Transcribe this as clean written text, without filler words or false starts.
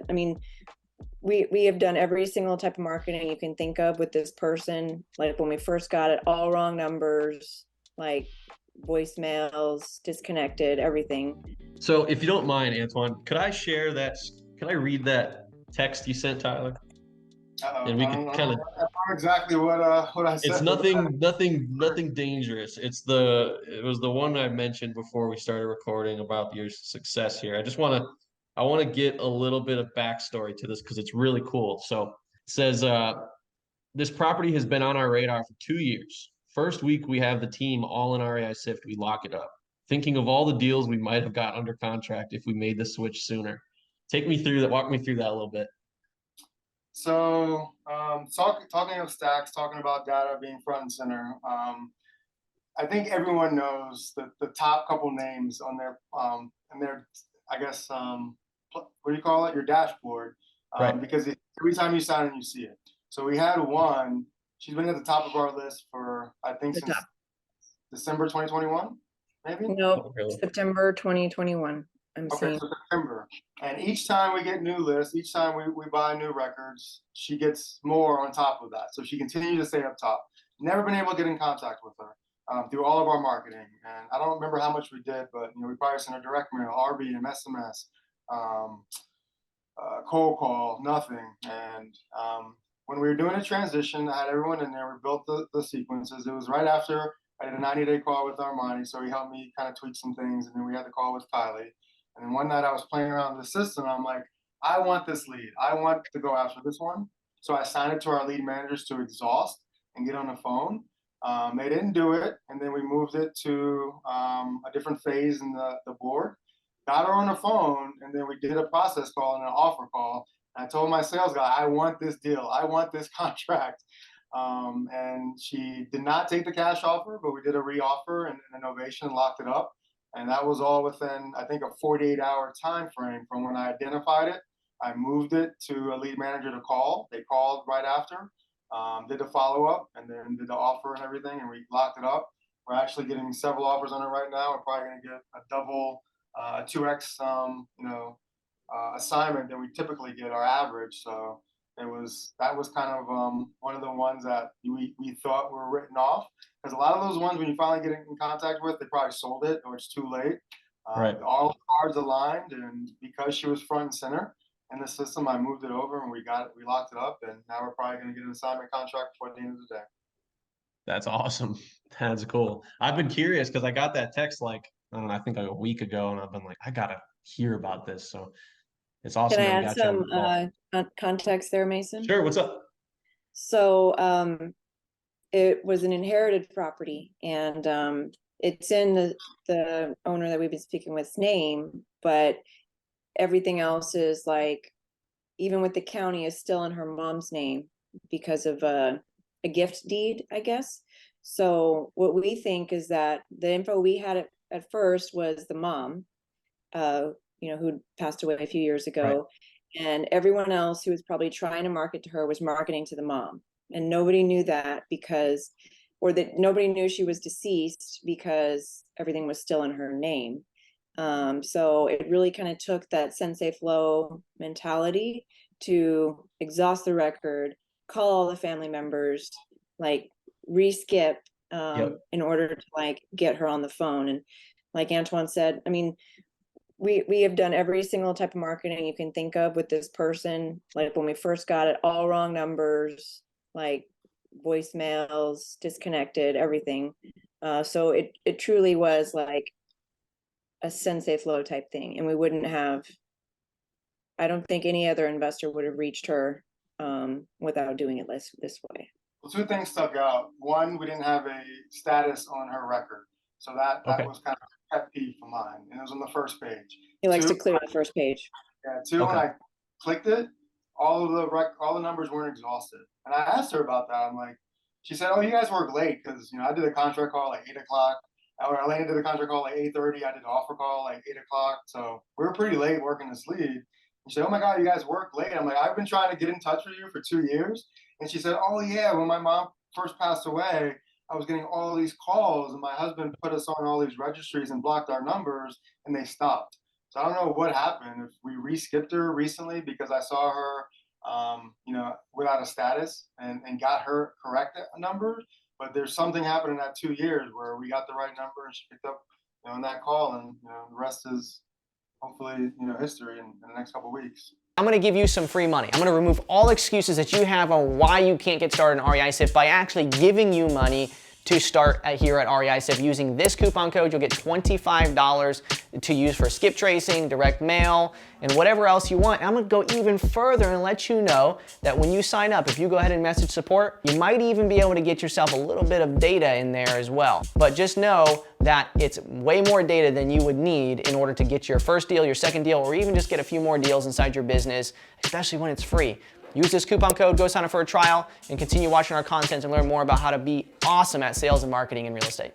I mean, we have done every single type of marketing you can think of with this person. Like when we first got it, all wrong numbers, like voicemails, disconnected, everything. So if you don't mind, Antoine, could I share that? Could I read that text you sent, Tyler? Uh-oh. And we could I kind of, don't know exactly what I it's said. nothing dangerous. It was the one I mentioned before we started recording about your success here. I want to get a little bit of backstory to this because it's really cool. So it says, this property has been on our radar for 2 years. First week, we have the team all in REI Sift. We lock it up. Thinking of all the deals we might have got under contract if we made the switch sooner. Take me through that. Walk me through that a little bit. So, talking of stacks, talking about data being front and center, I think everyone knows the top couple names on their, I guess, what do you call it? Your dashboard, Right. because every time you sign in, you see it. So we had one. She's been at the top of our list for I think The since top. December 2021, maybe. Nope, Really? September 2021. I'm Okay, seeing. so September. And each time we get new lists, each time we buy new records, she gets more on top of that. So she continues to stay up top. Never been able to get in contact with her through all of our marketing. And I don't remember how much we did, but we probably sent her direct mail, RBM, SMS, um, cold call, nothing. And when we were doing a transition, I had everyone in there. We built the sequences. It was right after I did a 90-day call with Armani, so he helped me kind of tweak some things. And then we had the call with Kylie. And then one night I was playing around with the system. I'm like, I want this lead. I want to go after this one. So I signed it to our lead managers to exhaust and get on the phone. They didn't do it. And then we moved it to a different phase in the board. Got her on the phone, and then we did a process call and an offer call. And I told my sales guy, I want this deal. I want this contract. And she did not take the cash offer, but we did a re-offer and an ovation, locked it up. And that was all within, I think, a 48-hour time frame from when I identified it. I moved it to a lead manager to call. They called right after, did the follow-up, and then did the offer and everything, and we locked it up. We're actually getting several offers on it right now. We're probably going to get a double, 2x, assignment than we typically get our average. So that was kind of one of the ones that we thought were written off, because a lot of those ones when you finally get in contact with, they probably sold it or it's too late. Right. All the cards aligned, and because she was front and center in the system, I moved it over and we locked it up, and now we're probably going to get an assignment contract before the end of the day. That's awesome. That's cool. I've been curious because I got that text like, I don't know, I think like a week ago, and I've been like, I gotta hear about this. So it's Can awesome I that we add got you on some the call. context there, Mason? Sure, what's up? So it was an inherited property, and it's in the owner that we've been speaking with's name, but everything else is like, even with the county, is still in her mom's name because of a gift deed, I guess. So what we think is that the info we had at first was the mom, who passed away a few years ago. Right. And everyone else who was probably trying to market to her was marketing to the mom. And nobody knew that nobody knew she was deceased because everything was still in her name. So it really kind of took that sensei flow mentality to exhaust the record, call all the family members, like re-skip in order to like get her on the phone. And like Antoine said, I mean, we have done every single type of marketing you can think of with this person. Like when we first got it, all wrong numbers, like voicemails, disconnected, everything. So it truly was like a sensei flow type thing, and we wouldn't have, I don't think any other investor would have reached her without doing it this way. Well, two things stuck out. One, we didn't have a status on her record, so that was kind of a pet peeve for mine, and it was on the first page. He likes to clear the first page. Yeah. Two, when I clicked it, all the numbers weren't exhausted, and I asked her about that. I'm like, she said, "Oh, you guys work late because I did a contract call like 8 o'clock. Elena did a contract call like 8:30. I did an offer call like 8 o'clock. So we were pretty late working this lead." And she said, "Oh my God, you guys work late." I'm like, "I've been trying to get in touch with you for 2 years." And she said, "Oh yeah, when my mom first passed away, I was getting all these calls, and my husband put us on all these registries and blocked our numbers, and they stopped. So I don't know what happened, if we re-skipped her recently because I saw her, without a status and got her correct number. But there's something happened in that 2 years where we got the right number and she picked up, in that call, and the rest is hopefully, history in the next couple of weeks. I'm gonna give you some free money. I'm gonna remove all excuses that you have on why you can't get started in REI SIP by actually giving you money to start here at REI SIP. Using this coupon code, you'll get $25 to use for skip tracing, direct mail, and whatever else you want. And I'm gonna go even further and let you know that when you sign up, if you go ahead and message support, you might even be able to get yourself a little bit of data in there as well. But just know that it's way more data than you would need in order to get your first deal, your second deal, or even just get a few more deals inside your business, especially when it's free. Use this coupon code, go sign up for a trial, and continue watching our content and learn more about how to be awesome at sales and marketing in real estate.